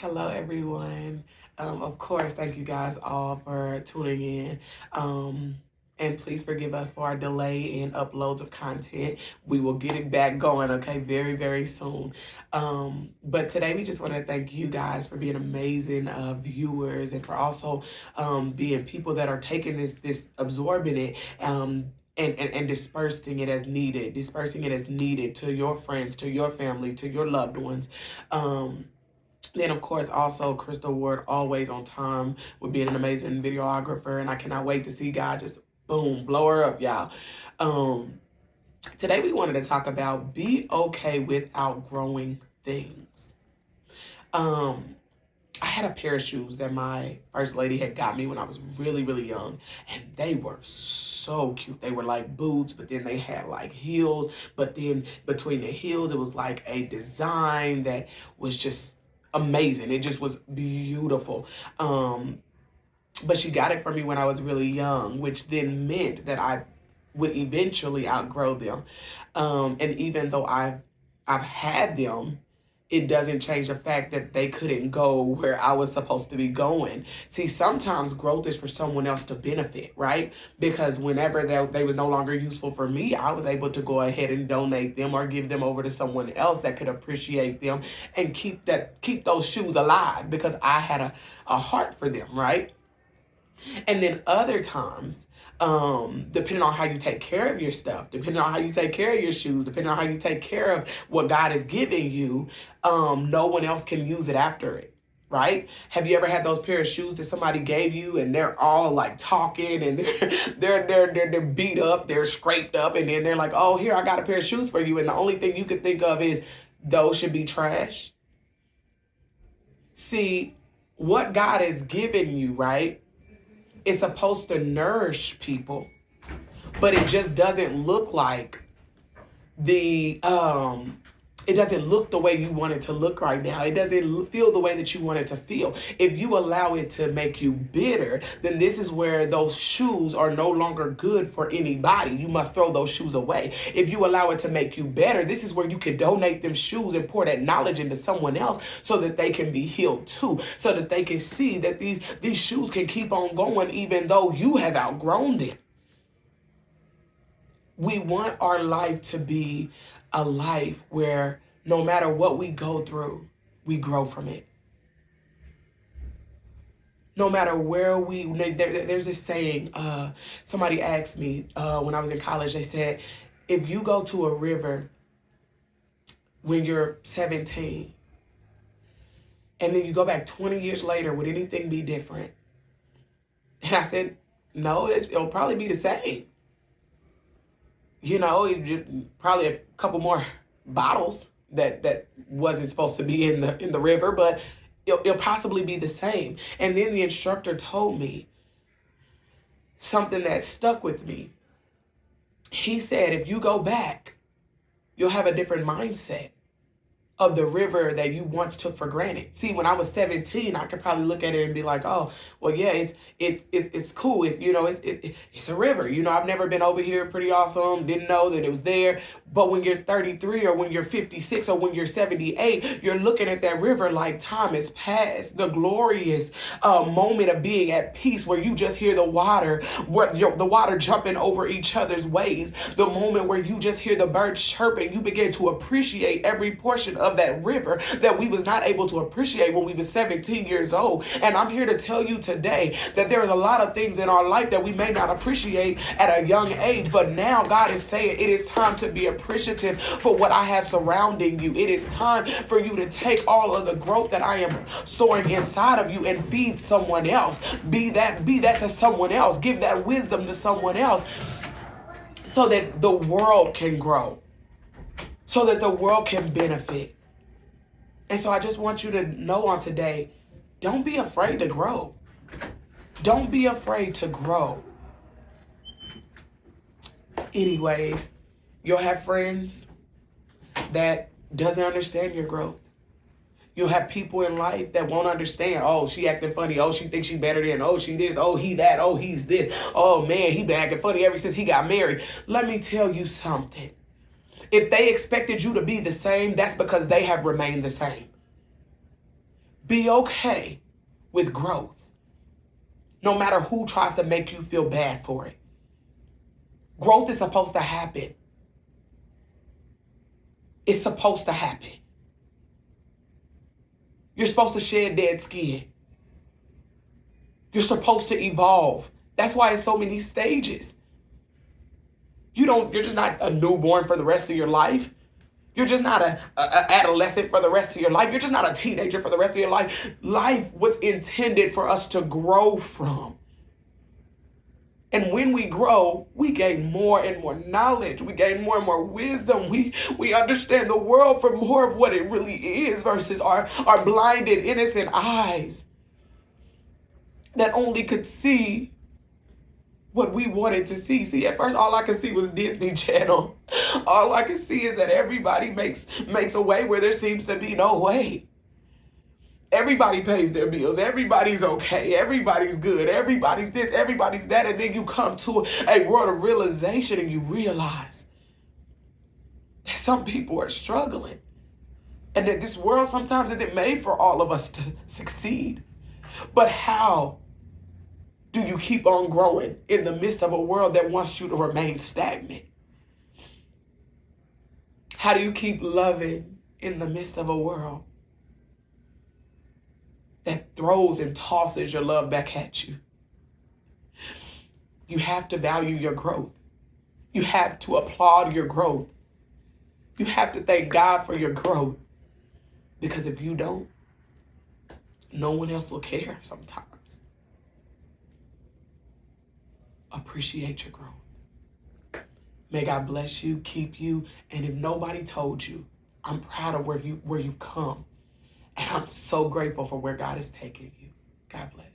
Hello, everyone. Of course, thank you guys all for tuning in. And please forgive us for our delay in uploads of content. We will get it back going, okay, very, very soon. But today we just want to thank you guys for being amazing viewers and for also being people that are taking this absorbing it. And dispersing it as needed to your friends, to your family, to your loved ones. Then, of course, also Crystal Ward, always on time with being an amazing videographer. And I cannot wait to see God just, boom, blow her up, y'all. Today, we wanted to talk about be okay with outgrowing things. I had a pair of shoes that my first lady had got me when I was really, really young. And they were so cute. They were like boots, but then they had like heels. But then between the heels, it was like a design that was just amazing. It just was beautiful. But she got it for me when I was really young, which then meant that I would eventually outgrow them. And even though I've had them, it doesn't change the fact that they couldn't go where I was supposed to be going. See, sometimes growth is for someone else to benefit, right? Because whenever they was no longer useful for me, I was able to go ahead and donate them or give them over to someone else that could appreciate them and keep those shoes alive because I had a heart for them, right? And then other times, depending on how you take care of your stuff, depending on how you take care of your shoes, depending on how you take care of what God is giving you, no one else can use it after it. Right? Have you ever had those pair of shoes that somebody gave you and they're all like talking and they're beat up, they're scraped up, and then they're like, oh, here, I got a pair of shoes for you. And the only thing you could think of is those should be trash. See, what God has given you, right? It's supposed to nourish people, but it just doesn't look like it doesn't look the way you want it to look right now. It doesn't feel the way that you want it to feel. If you allow it to make you bitter, then this is where those shoes are no longer good for anybody. You must throw those shoes away. If you allow it to make you better, this is where you can donate them shoes and pour that knowledge into someone else so that they can be healed too, so that they can see that these shoes can keep on going even though you have outgrown them. We want our life to be a life where no matter what we go through, we grow from it. No matter where there's this saying, somebody asked me when I was in college, they said, if you go to a river when you're 17, and then you go back 20 years later, would anything be different? And I said, no, it'll probably be the same. You know, probably a couple more bottles that wasn't supposed to be in the river, but it'll possibly be the same. And then the instructor told me something that stuck with me. He said, if you go back, you'll have a different mindset of the river that you once took for granted. See, when I was 17, I could probably look at it and be like, oh, well, yeah, it's cool. It's a river. You know, I've never been over here. Pretty awesome. Didn't know that it was there. But when you're 33 or when you're 56 or when you're 78, you're looking at that river like time has passed. The glorious moment of being at peace where you just hear the water jumping over each other's waves. The moment where you just hear the birds chirping, you begin to appreciate every portion of that river that we was not able to appreciate when we were 17 years old. And I'm here to tell you today that there is a lot of things in our life that we may not appreciate at a young age, but now God is saying it is time to be appreciative for what I have surrounding you. It is time for you to take all of the growth that I am storing inside of you and feed someone else. Be that to someone else. Give that wisdom to someone else so that the world can grow, so that the world can benefit. And so I just want you to know on today, don't be afraid to grow. Don't be afraid to grow. Anyways, you'll have friends that doesn't understand your growth. You'll have people in life that won't understand. Oh, she acting funny. Oh, she thinks she better than. Oh, she this. Oh, he that. Oh, he's this. Oh, man, he been acting funny ever since he got married. Let me tell you something. If they expected you to be the same, that's because they have remained the same. Be okay with growth, no matter who tries to make you feel bad for it. Growth is supposed to happen. It's supposed to happen. You're supposed to shed dead skin. You're supposed to evolve. That's why it's so many stages. You're just not a newborn for the rest of your life. You're just not a adolescent for the rest of your life. You're just not a teenager for the rest of your life. Life was intended for us to grow from. And when we grow, we gain more and more knowledge. We gain more and more wisdom. We understand the world for more of what it really is versus our blinded, innocent eyes that only could see what we wanted to see. See, at first, all I could see was Disney Channel. All I could see is that everybody makes a way where there seems to be no way. Everybody pays their bills. Everybody's okay. Everybody's good. Everybody's this. Everybody's that. And then you come to a world of realization and you realize that some people are struggling. And that this world sometimes isn't made for all of us to succeed. But how do you keep on growing in the midst of a world that wants you to remain stagnant? How do you keep loving in the midst of a world that throws and tosses your love back at you? You have to value your growth. You have to applaud your growth. You have to thank God for your growth. Because if you don't, no one else will care sometimes. Appreciate your growth. May God bless you, keep you, and if nobody told you, I'm proud of where you've come. And I'm so grateful for where God is taking you. God bless.